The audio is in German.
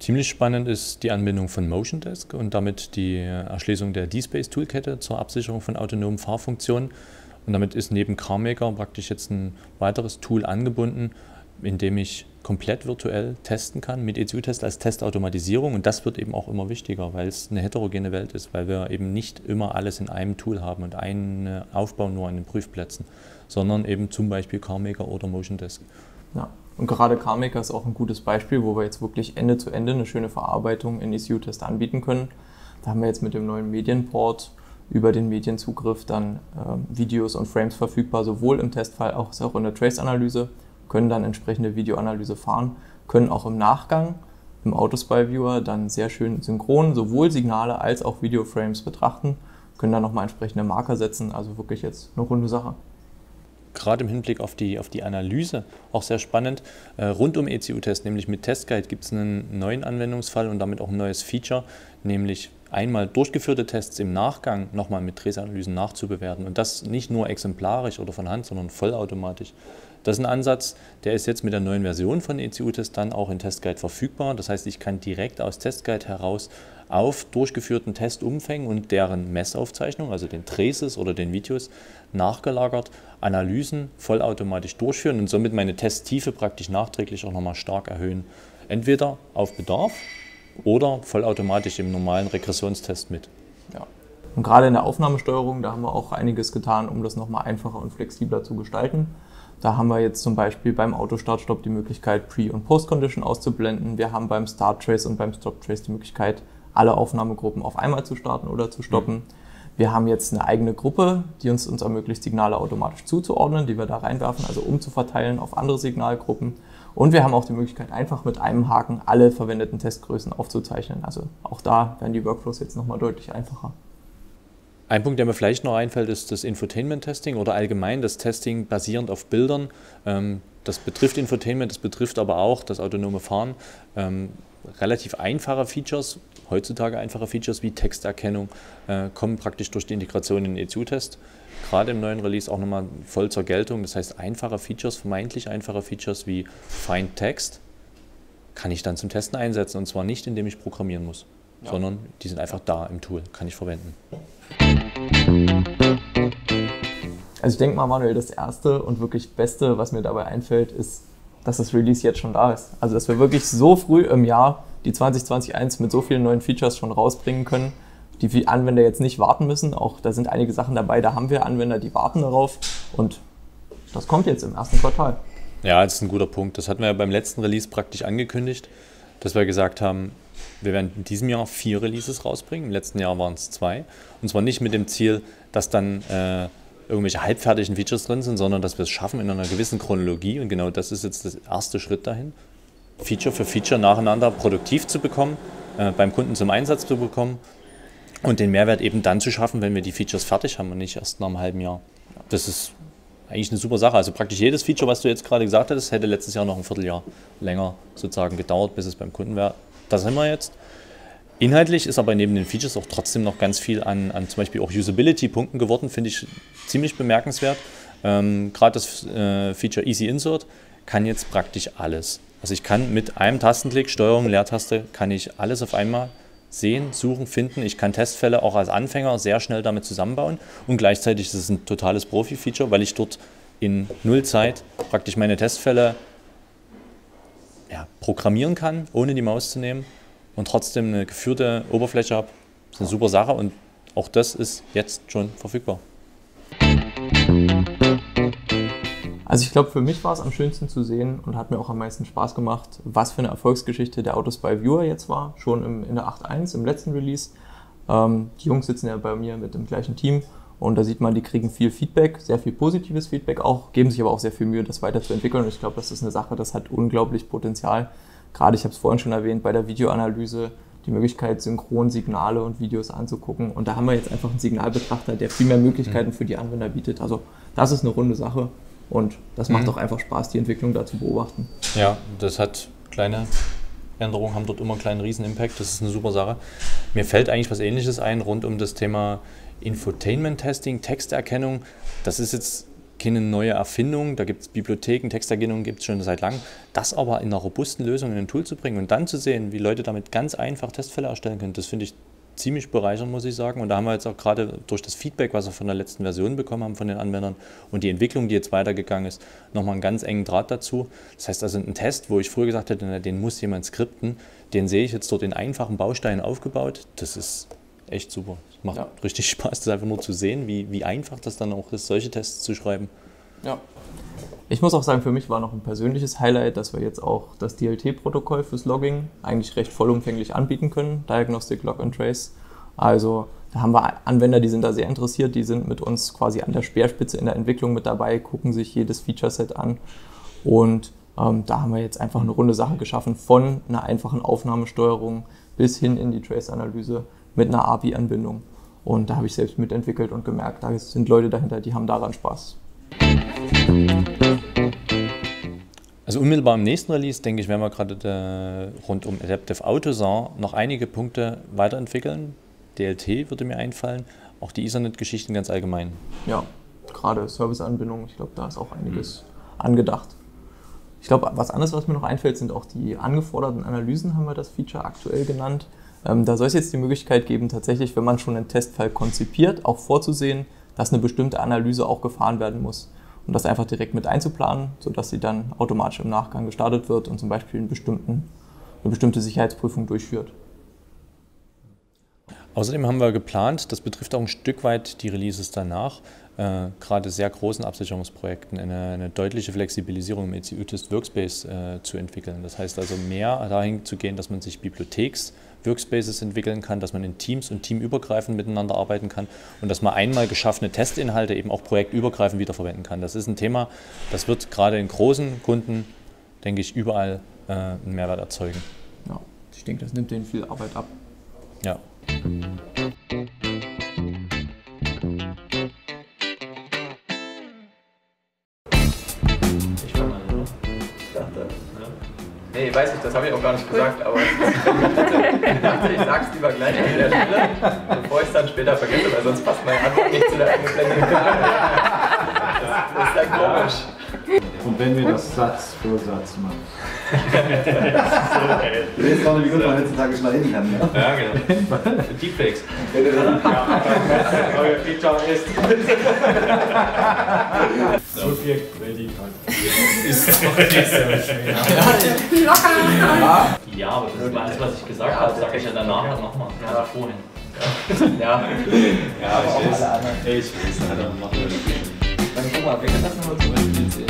Ziemlich spannend ist die Anbindung von Motion Desk und damit die Erschließung der DSpace-Toolkette zur Absicherung von autonomen Fahrfunktionen. Und damit ist neben CarMaker praktisch jetzt ein weiteres Tool angebunden, in dem ich komplett virtuell testen kann mit ECU-Test als Testautomatisierung. Und das wird eben auch immer wichtiger, weil es eine heterogene Welt ist, weil wir eben nicht immer alles in einem Tool haben und einen Aufbau nur an den Prüfplätzen, sondern eben zum Beispiel CarMaker oder Motion Desk. Ja. Und gerade CarMaker ist auch ein gutes Beispiel, wo wir jetzt wirklich Ende zu Ende eine schöne Verarbeitung in ECU-Test anbieten können. Da haben wir jetzt mit dem neuen Medienport über den Medienzugriff dann Videos und Frames verfügbar, sowohl im Testfall als auch in der Trace-Analyse, können dann entsprechende Videoanalyse fahren, können auch im Nachgang im Autospy-Viewer dann sehr schön synchron sowohl Signale als auch Videoframes betrachten, können dann nochmal entsprechende Marker setzen, also wirklich jetzt eine runde Sache. Gerade im Hinblick auf die Analyse auch sehr spannend. Rund um ECU-Test, nämlich mit TestGuide, gibt es einen neuen Anwendungsfall und damit auch ein neues Feature, nämlich einmal durchgeführte Tests im Nachgang nochmal mit Trace-Analysen nachzubewerten. Und das nicht nur exemplarisch oder von Hand, sondern vollautomatisch. Das ist ein Ansatz, der ist jetzt mit der neuen Version von ECU-Test dann auch in TestGuide verfügbar. Das heißt, ich kann direkt aus TestGuide heraus auf durchgeführten Testumfängen und deren Messaufzeichnung, also den Traces oder den Videos, nachgelagert Analysen vollautomatisch durchführen und somit meine Testtiefe praktisch nachträglich auch nochmal stark erhöhen. Entweder auf Bedarf oder vollautomatisch im normalen Regressionstest mit. Ja. Und gerade in der Aufnahmesteuerung, da haben wir auch einiges getan, um das nochmal einfacher und flexibler zu gestalten. Da haben wir jetzt zum Beispiel beim Autostart-Stopp die Möglichkeit, Pre- und Post-Condition auszublenden. Wir haben beim Start-Trace und beim Stop-Trace die Möglichkeit, alle Aufnahmegruppen auf einmal zu starten oder zu stoppen. Wir haben jetzt eine eigene Gruppe, die uns ermöglicht, Signale automatisch zuzuordnen, die wir da reinwerfen, also umzuverteilen auf andere Signalgruppen. Und wir haben auch die Möglichkeit, einfach mit einem Haken alle verwendeten Testgrößen aufzuzeichnen. Also auch da werden die Workflows jetzt nochmal deutlich einfacher. Ein Punkt, der mir vielleicht noch einfällt, ist das Infotainment-Testing oder allgemein das Testing basierend auf Bildern. Das betrifft Infotainment, das betrifft aber auch das autonome Fahren. Relativ einfache Features, heutzutage einfache Features wie Texterkennung, kommen praktisch durch die Integration in den ECU-Test. Gerade im neuen Release auch nochmal voll zur Geltung. Das heißt, einfache Features, vermeintlich einfache Features wie Find Text kann ich dann zum Testen einsetzen. Und zwar nicht, indem ich programmieren muss, sondern die sind einfach da im Tool, kann ich verwenden. Also ich denke mal, Manuel, das erste und wirklich Beste, was mir dabei einfällt, ist, dass das Release jetzt schon da ist. Also dass wir wirklich so früh im Jahr die 2020.1 mit so vielen neuen Features schon rausbringen können, die Anwender jetzt nicht warten müssen. Auch da sind einige Sachen dabei, da haben wir Anwender, die warten darauf und das kommt jetzt im ersten Quartal. Ja, das ist ein guter Punkt. Das hatten wir ja beim letzten Release praktisch angekündigt, dass wir gesagt haben, wir werden in diesem Jahr 4 Releases rausbringen, im letzten Jahr waren es 2. Und zwar nicht mit dem Ziel, dass dann irgendwelche halbfertigen Features drin sind, sondern dass wir es schaffen in einer gewissen Chronologie. Und genau das ist jetzt der erste Schritt dahin, Feature für Feature nacheinander produktiv zu bekommen, beim Kunden zum Einsatz zu bekommen und den Mehrwert eben dann zu schaffen, wenn wir die Features fertig haben und nicht erst nach einem halben Jahr. Das ist eigentlich eine super Sache. Also praktisch jedes Feature, was du jetzt gerade gesagt hattest, hätte letztes Jahr noch ein Vierteljahr länger sozusagen gedauert, bis es beim Kunden wäre. Das sind wir jetzt. Inhaltlich ist aber neben den Features auch trotzdem noch ganz viel an zum Beispiel auch Usability-Punkten geworden, finde ich ziemlich bemerkenswert. Gerade das Feature Easy Insert kann jetzt praktisch alles. Also ich kann mit einem Tastenklick, Steuerung, Leertaste, kann ich alles auf einmal sehen, suchen, finden. Ich kann Testfälle auch als Anfänger sehr schnell damit zusammenbauen und gleichzeitig ist es ein totales Profi-Feature, weil ich dort in null Zeit praktisch meine Testfälle programmieren kann, ohne die Maus zu nehmen und trotzdem eine geführte Oberfläche habe. Das ist eine super Sache und auch das ist jetzt schon verfügbar. Also ich glaube, für mich war es am schönsten zu sehen und hat mir auch am meisten Spaß gemacht, was für eine Erfolgsgeschichte der Autospy Viewer jetzt war, schon in der 8.1 im letzten Release. Die Jungs sitzen ja bei mir mit dem gleichen Team und da sieht man, die kriegen viel Feedback, sehr viel positives Feedback auch, geben sich aber auch sehr viel Mühe, das weiterzuentwickeln und ich glaube, das ist eine Sache, das hat unglaublich Potenzial. Gerade, ich habe es vorhin schon erwähnt, bei der Videoanalyse die Möglichkeit, Synchronsignale und Videos anzugucken und da haben wir jetzt einfach einen Signalbetrachter, der viel mehr Möglichkeiten für die Anwender bietet. Also das ist eine runde Sache. Und das macht auch einfach Spaß, die Entwicklung da zu beobachten. Ja, das hat kleine Änderungen, haben dort immer einen kleinen Riesen-Impact. Das ist eine super Sache. Mir fällt eigentlich was Ähnliches ein rund um das Thema Infotainment-Testing, Texterkennung. Das ist jetzt keine neue Erfindung, da gibt es Bibliotheken, Texterkennung gibt es schon seit langem. Das aber in einer robusten Lösung in ein Tool zu bringen und dann zu sehen, wie Leute damit ganz einfach Testfälle erstellen können, das finde ich ziemlich bereichernd, muss ich sagen. Und da haben wir jetzt auch gerade durch das Feedback, was wir von der letzten Version bekommen haben von den Anwendern und die Entwicklung, die jetzt weitergegangen ist, nochmal einen ganz engen Draht dazu. Das heißt also, ein Test, wo ich früher gesagt hätte, den muss jemand skripten, den sehe ich jetzt dort in einfachen Bausteinen aufgebaut. Das ist echt super. Es macht richtig Spaß, das einfach nur zu sehen, wie einfach das dann auch ist, solche Tests zu schreiben. Ja. Ich muss auch sagen, für mich war noch ein persönliches Highlight, dass wir jetzt auch das DLT-Protokoll fürs Logging eigentlich recht vollumfänglich anbieten können, Diagnostic Log and Trace. Also da haben wir Anwender, die sind da sehr interessiert, die sind mit uns quasi an der Speerspitze in der Entwicklung mit dabei, gucken sich jedes Feature-Set an und da haben wir jetzt einfach eine runde Sache geschaffen, von einer einfachen Aufnahmesteuerung bis hin in die Trace-Analyse mit einer API-Anbindung. Und da habe ich selbst mitentwickelt und gemerkt, da sind Leute dahinter, die haben daran Spaß. Also unmittelbar im nächsten Release, denke ich, werden wir gerade rund um Adaptive Autosar noch einige Punkte weiterentwickeln. DLT würde mir einfallen, auch die Ethernet-Geschichten ganz allgemein. Ja, gerade Serviceanbindung, ich glaube, da ist auch einiges angedacht. Ich glaube, was anderes, was mir noch einfällt, sind auch die angeforderten Analysen, haben wir das Feature aktuell genannt. Da soll es jetzt die Möglichkeit geben, tatsächlich, wenn man schon einen Testfall konzipiert, auch vorzusehen, dass eine bestimmte Analyse auch gefahren werden muss. Und das einfach direkt mit einzuplanen, sodass sie dann automatisch im Nachgang gestartet wird und zum Beispiel eine bestimmte Sicherheitsprüfung durchführt. Außerdem haben wir geplant, das betrifft auch ein Stück weit die Releases danach, gerade sehr großen Absicherungsprojekten eine deutliche Flexibilisierung im ECU-Test Workspace zu entwickeln. Das heißt also mehr dahin zu gehen, dass man sich Bibliotheks-Workspaces entwickeln kann, dass man in Teams und teamübergreifend miteinander arbeiten kann und dass man einmal geschaffene Testinhalte eben auch projektübergreifend wiederverwenden kann. Das ist ein Thema, das wird gerade in großen Kunden, denke ich, überall einen Mehrwert erzeugen. Ja, ich denke, das nimmt denen viel Arbeit ab. Ja. Nee, weiß ich, das habe ich auch gar nicht gesagt, aber ich dachte, ich sag's lieber gleich an der Stelle, bevor ich es dann später vergesse, weil sonst passt meine Antwort nicht zu der angefleckten Frage. Das ist ja komisch. Und wenn wir das Satz für Satz machen. Du weißt doch nicht, wie gut man heutzutage schneiden kann, ne? Ja, genau. Deepfakes. Euer Feature ist. Subjekt-Prädikat. Ist doch nicht so schön. Ja, aber das ist alles, was ich gesagt habe, sage ich ja danach nochmal. Also vorhin. Ja, Ich weiß. Dann guck mal, wir können das nochmal zum Beispiel sehen.